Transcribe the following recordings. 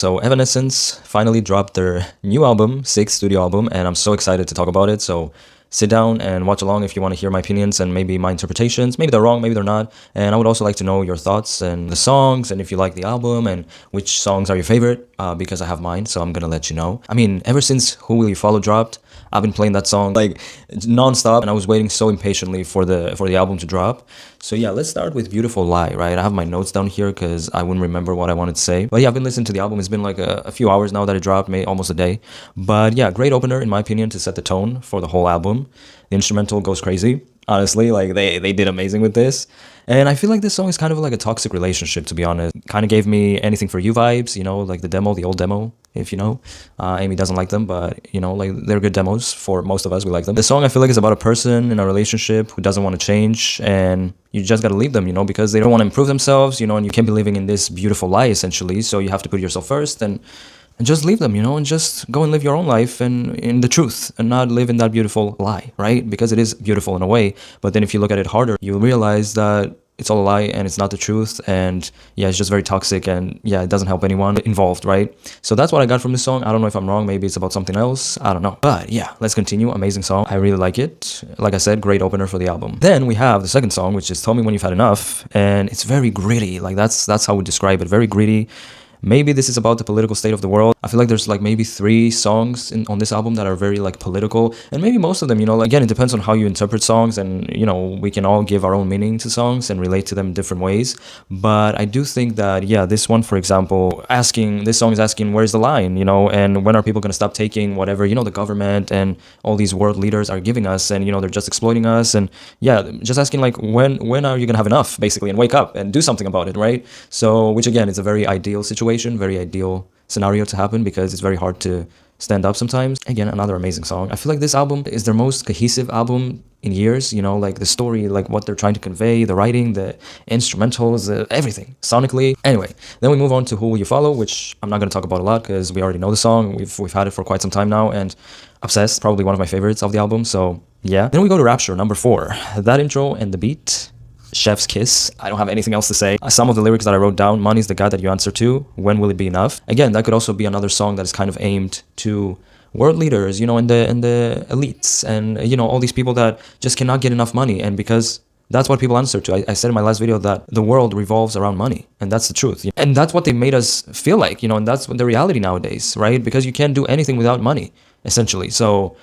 So Evanescence finally dropped their new album, sixth studio album, and I'm so excited to talk about it. So sit down and watch along if you want to hear my opinions and maybe my interpretations. Maybe they're wrong, maybe they're not. And I would also like to know your thoughts and the songs and if you like the album and which songs are your favorite, because I have mine, so I'm gonna let you know. I mean, ever since Who Will You Follow dropped, I've been playing that song like non-stop, and I was waiting so impatiently for the album to drop. So yeah, let's start with Beautiful Lie, right? I have my notes down here because I wouldn't remember what I wanted to say. But yeah, I've been listening to the album. It's been like a few hours now that it dropped, maybe almost a day. But yeah, great opener in my opinion to set the tone for the whole album. The instrumental goes crazy. Honestly, like they did amazing with this. And I feel like this song is kind of like a toxic relationship, to be honest. Kind of gave me Anything for You vibes, you know, like the demo, the old demo, if you know. Amy doesn't like them, but, you know, like they're good demos for most of us. We like them. The song, I feel like, is about a person in a relationship who doesn't want to change, and you just got to leave them, you know, because they don't want to improve themselves, you know, and you can't be living in this beautiful lie, essentially. So you have to put yourself first and just leave them, you know, and just go and live your own life and in the truth and not live in that beautiful lie, right? Because it is beautiful in a way. But then if you look at it harder, you'll realize that it's all a lie and it's not the truth. And yeah, it's just very toxic and yeah, it doesn't help anyone involved, right? So that's what I got from this song. I don't know if I'm wrong. Maybe it's about something else. I don't know. But yeah, let's continue. Amazing song. I really like it. Like I said, great opener for the album. Then we have the second song, which is Tell Me When You've Had Enough. And it's very gritty. Like that's how we describe it. Very gritty. Maybe this is about the political state of the world. I feel like there's like maybe 3 songs on this album that are very like political, and maybe most of them, you know, like, again, it depends on how you interpret songs, and you know, we can all give our own meaning to songs and relate to them in different ways. But I do think that, yeah, this one, for example, this song is asking, where's the line, you know, and when are people going to stop taking whatever, you know, the government and all these world leaders are giving us, and you know, they're just exploiting us, and yeah, just asking like, when are you going to have enough, basically, and wake up and do something about it, right? So, which again is a very ideal situation, very ideal scenario to happen, because it's very hard to stand up sometimes. Again, another amazing song. I feel like this album is their most cohesive album in years, you know, like the story, like what they're trying to convey, the writing, the instrumentals, everything sonically. Anyway, then we move on to Who Will You Follow, which I'm not going to talk about a lot because we already know the song. We've had it for quite some time now, and Obsessed, probably one of my favorites of the album. So yeah, then we go to Rapture, number 4. That intro and the beat, chef's kiss. I don't have anything else to say. Some of the lyrics that I wrote down: money's the guy that you answer to, when will it be enough? Again, that could also be another song that is kind of aimed to world leaders, you know, and the elites, and you know, all these people that just cannot get enough money. And because that's what people answer to. I said in my last video that the world revolves around money, and that's the truth. And that's what they made us feel like, you know, and that's the reality nowadays, right? Because you can't do anything without money, essentially. So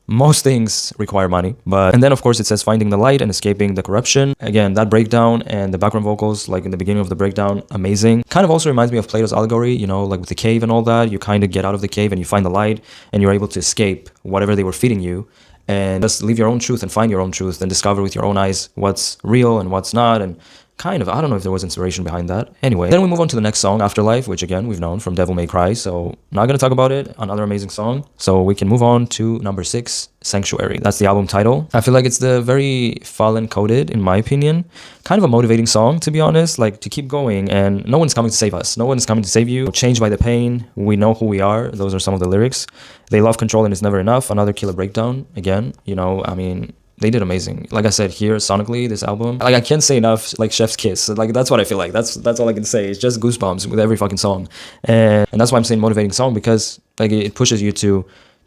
most things require money. And then of course it says finding the light and escaping the corruption. Again, that breakdown and the background vocals, like in the beginning of the breakdown, amazing. Kind of also reminds me of Plato's allegory, you know, like with the cave and all that. You kind of get out of the cave and you find the light, and you're able to escape whatever they were feeding you, and just live your own truth and find your own truth and discover with your own eyes what's real and what's not. And kind of, I don't know if there was inspiration behind that. Anyway, then we move on to the next song, Afterlife, which again, we've known from Devil May Cry, so not gonna talk about it. Another amazing song. So we can move on to number 6, Sanctuary. That's the album title. I feel like it's the very fallen coded, in my opinion. Kind of a motivating song, to be honest, like to keep going, and no one's coming to save us. No one's coming to save you. Changed by the pain, we know who we are. Those are some of the lyrics. They love control and it's never enough. Another killer breakdown. Again, you know, I mean, they did amazing. Like I said, here sonically, this album, like I can't say enough, like chef's kiss. Like that's what I feel like. That's all I can say. It's just goosebumps with every fucking song. And that's why I'm saying motivating song, because like it pushes you to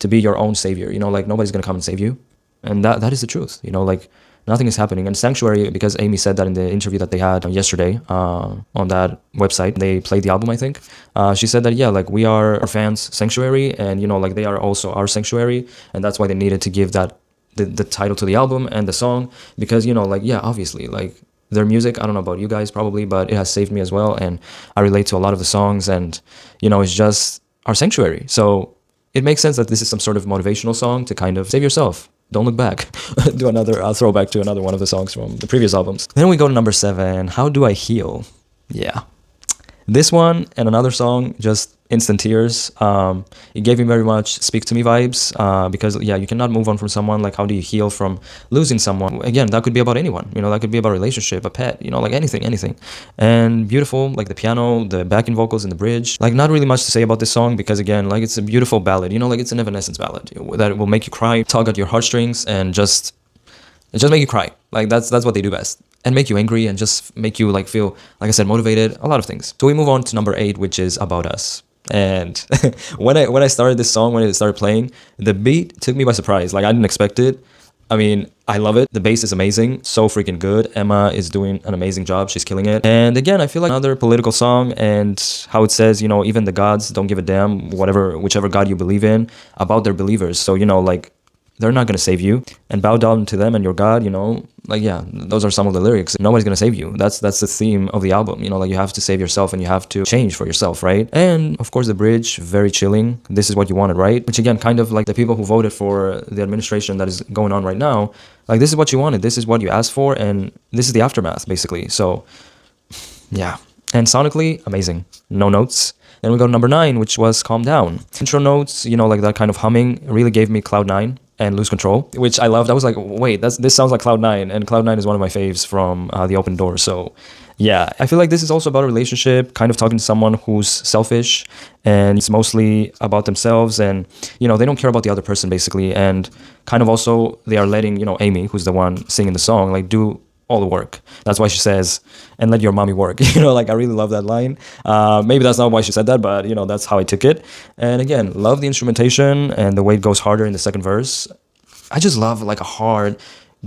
be your own savior, you know, like nobody's gonna come and save you. And that is the truth, you know, like nothing is happening. And Sanctuary, because Amy said that in the interview that they had yesterday on that website, they played the album, I think. She said that, yeah, like we are our fans' sanctuary, and you know, like they are also our sanctuary, and that's why they needed to give that the title to the album and the song, because, you know, like, yeah, obviously, like their music, I don't know about you guys probably, but it has saved me as well, and I relate to a lot of the songs, and you know, it's just our sanctuary. So it makes sense that this is some sort of motivational song to kind of save yourself. Don't look back. Do another throwback to another one of the songs from the previous albums. Then we go to number 7, How Do I Heal? Yeah, this one and another song, just instant tears. It gave me very much Speak to Me vibes, because yeah, you cannot move on from someone. Like, how do you heal from losing someone? Again, that could be about anyone, you know, that could be about a relationship, a pet, you know, like anything. And beautiful, like the piano, the backing vocals in the bridge. Like, not really much to say about this song, because again, like it's a beautiful ballad, you know, like it's an Evanescence ballad that will make you cry, tug at your heartstrings, and just make you cry. Like that's what they do best. And make you angry and just make you like feel, like I said, motivated, a lot of things. So we move on to number 8, which is About Us. And when I started this song, when it started playing, the beat took me by surprise. Like I didn't expect it. I mean, I love it. The bass is amazing, so freaking good. Emma is doing an amazing job. She's killing it. And again, I feel like another political song, and how it says, you know, even the gods don't give a damn, whichever God you believe in, about their believers. So, you know, like, they're not going to save you, and bow down to them and your God, you know, like, yeah, those are some of the lyrics. Nobody's going to save you. That's the theme of the album, you know, like, you have to save yourself and you have to change for yourself, right? And of course the bridge, very chilling. This is what you wanted, right? Which again, kind of like the people who voted for the administration that is going on right now, like, this is what you wanted, this is what you asked for, and this is the aftermath, basically. So yeah, and sonically amazing, no notes. Then we go to number 9, which was Calm Down. Intro notes, you know, like that kind of humming really gave me Cloud 9 and Lose Control, which I loved. I was like, wait, this sounds like Cloud 9, and Cloud 9 is one of my faves from The Open Door. So yeah, I feel like this is also about a relationship, kind of talking to someone who's selfish, and it's mostly about themselves, and, you know, they don't care about the other person, basically. And kind of also they are letting, you know, Amy, who's the one singing the song, like, do all the work. That's why she says, and let your mommy work. You know, like, I really love that line. Maybe that's not why she said that, but, you know, that's how I took it. And again, love the instrumentation and the way it goes harder in the second verse. I just love, like, a hard,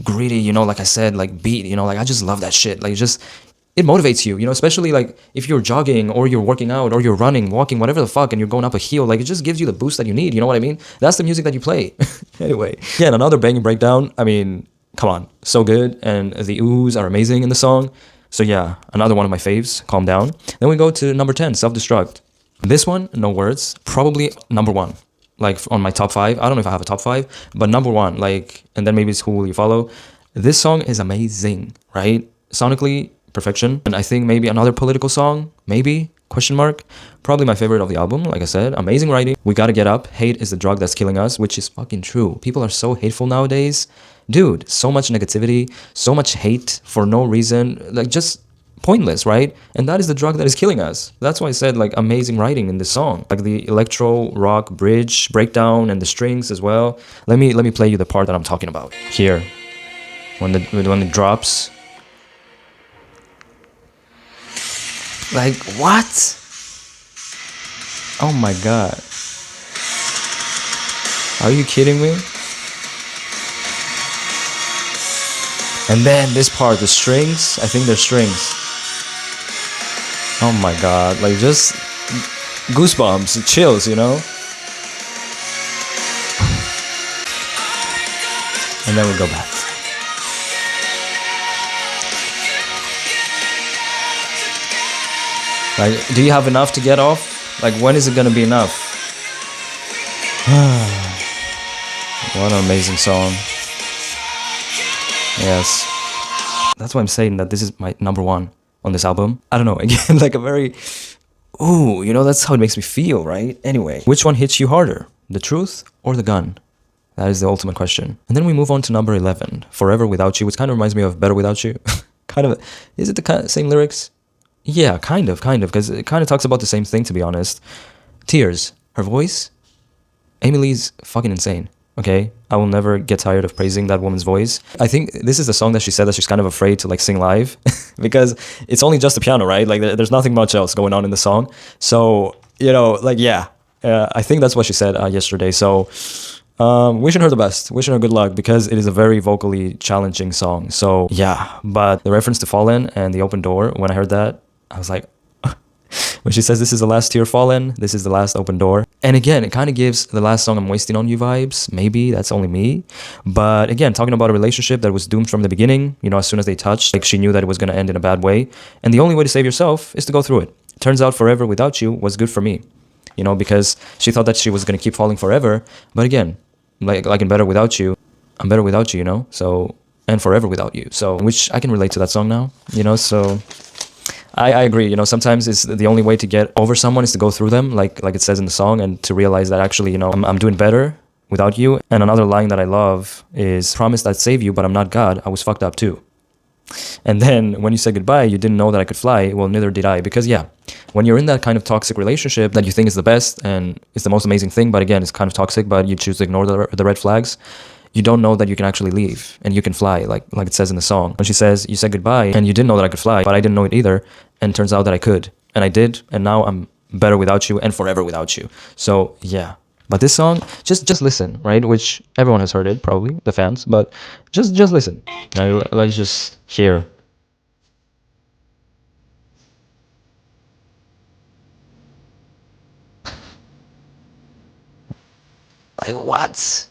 gritty, you know, like I said, like, beat, you know, like, I just love that shit. Like, it motivates you, you know, especially like if you're jogging or you're working out or you're running, walking, whatever the fuck, and you're going up a hill, like, it just gives you the boost that you need. You know what I mean? That's the music that you play. Anyway, yeah, and another banging breakdown. I mean, come on, so good, and the oohs are amazing in the song. So yeah, another one of my faves, Calm Down. Then we go to number 10, Self-Destruct. This one, no words, probably number 1, like, on my top 5. I don't know if I have a top 5, but number 1, like, and then maybe it's Who Will You Follow. This song is amazing, right? Sonically, perfection. And I think maybe another political song, maybe, question mark. Probably my favorite of the album, like I said. Amazing writing. We gotta get up. Hate is the drug that's killing us, which is fucking true. People are so hateful nowadays. Dude, so much negativity, so much hate for no reason, like, just pointless, right? And that is the drug that is killing us. That's why I said, like, amazing writing in this song. Like the electro rock bridge breakdown and the strings as well. Let me play you the part that I'm talking about here. When it drops. Like, what? Oh my god. Are you kidding me? And then this part, the strings, I think they're strings. Oh my god, like, just goosebumps, chills, you know? And then we go back. Like, do you have enough to get off? Like, when is it gonna be enough? What an amazing song. Yes. That's why I'm saying that this is my number 1 on this album. I don't know, again, like, a very, ooh, you know, that's how it makes me feel, right? Anyway, which one hits you harder? The truth or the gun? That is the ultimate question. And then we move on to number 11, Forever Without You, which kind of reminds me of Better Without You. Kind of, is it the same lyrics? Yeah, kind of, because it kind of talks about the same thing, to be honest. Tears, her voice, Amy Lee's fucking insane, okay? I will never get tired of praising that woman's voice. I think this is the song that she said that she's kind of afraid to, like, sing live because it's only just the piano, right? Like, there's nothing much else going on in the song. So, you know, like, yeah, I think that's what she said yesterday. So, wishing her the best, wishing her good luck, because it is a very vocally challenging song. So yeah, but the reference to Fallen and The Open Door, when I heard that, I was like, when she says this is the last tear fallen, this is the last open door. And again, it kind of gives the last song I'm wasting on you vibes. Maybe that's only me. But again, talking about a relationship that was doomed from the beginning, you know, as soon as they touched, like, she knew that it was going to end in a bad way. And the only way to save yourself is to go through it. Turns out Forever Without You was good for me, you know, because she thought that she was going to keep falling forever. But again, like in Better Without You, I'm better without you, you know? So, and forever without you. So, which I can relate to that song now, you know? So I agree, you know, sometimes it's the only way to get over someone is to go through them, like it says in the song, and to realize that actually, you know, I'm doing better without you. And another line that I love is, promised I'd save you, but I'm not God. I was fucked up too. And then when you said goodbye, you didn't know that I could fly. Well, neither did I. Because yeah, when you're in that kind of toxic relationship that you think is the best and it's the most amazing thing, but again, it's kind of toxic, but you choose to ignore the red flags, you don't know that you can actually leave and you can fly, like it says in the song. When she says, you said goodbye and you didn't know that I could fly, but I didn't know it either. And it turns out that I could. And I did. And now I'm Better Without You and Forever Without You. So yeah. But this song, just listen, right? Which everyone has heard it, probably the fans. But just listen. Now, let's just hear. Like what?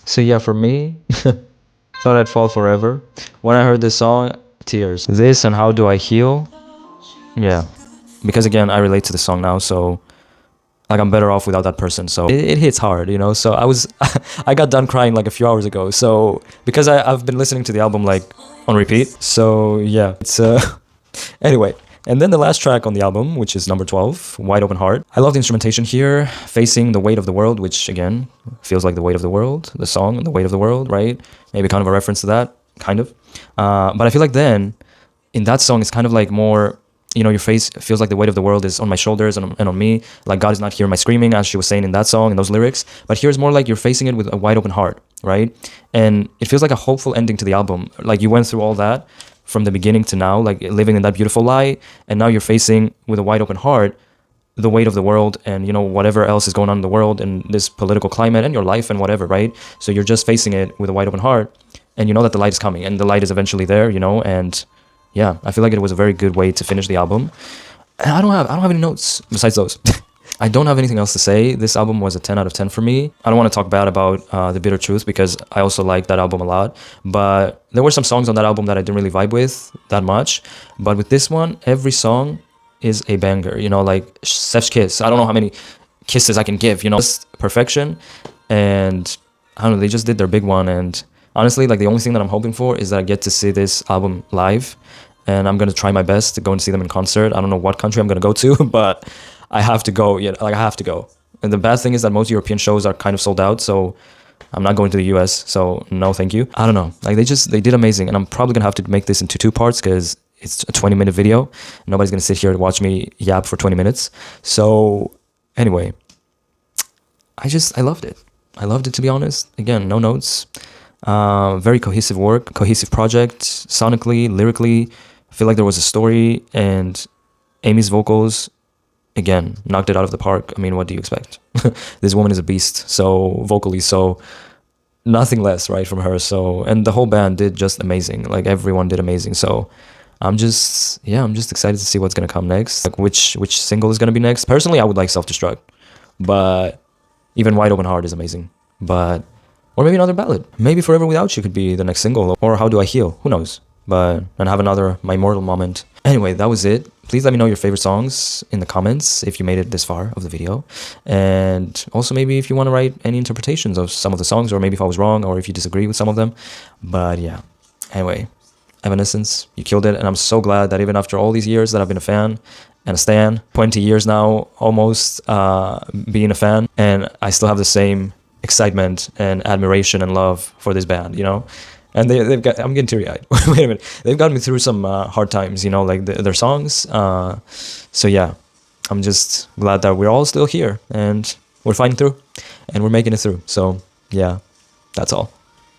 So yeah, for me, thought I'd fall forever. When I heard this song, tears. This and How Do I Heal? Yeah, because again, I relate to the song now, so like I'm better off without that person. So it hits hard, you know. So I was, I got done crying like a few hours ago. So because I've been listening to the album like on repeat. So yeah, it's anyway. And then the last track on the album, which is number 12, Wide Open Heart. I love the instrumentation here, Facing the Weight of the World, which again feels like the weight of the world. The song, The Weight of the World, right? Maybe kind of a reference to that, kind of. But I feel like then in that song, it's kind of like more, you know, your face feels like the weight of the world is on my shoulders and on me. Like God is not hearing my screaming, as she was saying in that song, in those lyrics. But here's more like you're facing it with a wide open heart, right? And it feels like a hopeful ending to the album. Like you went through all that from the beginning to now, like living in that beautiful light. And now you're facing with a wide open heart the weight of the world and, you know, whatever else is going on in the world and this political climate and your life and whatever, right? So you're just facing it with a wide open heart and you know that the light is coming and the light is eventually there, you know, and yeah, I feel like it was a very good way to finish the album. And I don't have any notes besides those. I don't have anything else to say. This album was a 10 out of 10 for me. I don't want to talk bad about The Bitter Truth because I also like that album a lot. But there were some songs on that album that I didn't really vibe with that much. But with this one, every song is a banger. You know, like Chef's Kiss. I don't know how many kisses I can give, you know, just perfection. And I don't know, they just did their big one. And honestly, like the only thing that I'm hoping for is that I get to see this album live. And I'm going to try my best to go and see them in concert. I don't know what country I'm going to go to, but I have to go. Yeah, like I have to go. And the bad thing is that most European shows are kind of sold out, so I'm not going to the US. So no, thank you. I don't know. Like they did amazing, and I'm probably gonna have to make this into two parts because it's a 20-minute video. Nobody's gonna sit here and watch me yap for 20 minutes. So anyway, I loved it. I loved it, to be honest. Again, no notes. Very cohesive work, cohesive project, sonically, lyrically. I feel like there was a story, and Amy's vocals, again, knocked it out of the park. I mean, what do you expect? This woman is a beast, so vocally, so nothing less, right, from her. So, and the whole band did just amazing. Like everyone did amazing. So I'm just excited to see what's gonna come next. Like which single is gonna be next. Personally, I would like Self-Destruct, but even Wide Open Heart is amazing. But or maybe another ballad. Maybe Forever Without You could be the next single, or How Do I Heal? Who knows? But and have another My Mortal moment. Anyway, that was it. Please let me know your favorite songs in the comments if you made it this far of the video. And also maybe if you want to write any interpretations of some of the songs, or maybe if I was wrong, or if you disagree with some of them. But yeah, anyway, Evanescence, you killed it. And I'm so glad that even after all these years that I've been a fan and a stan, 20 years now almost being a fan, and I still have the same excitement and admiration and love for this band, you know? And they've got, I'm getting teary-eyed. Wait a minute. They've gotten me through some hard times, you know, like their songs. So yeah, I'm just glad that we're all still here and we're fighting through and we're making it through. So yeah, that's all.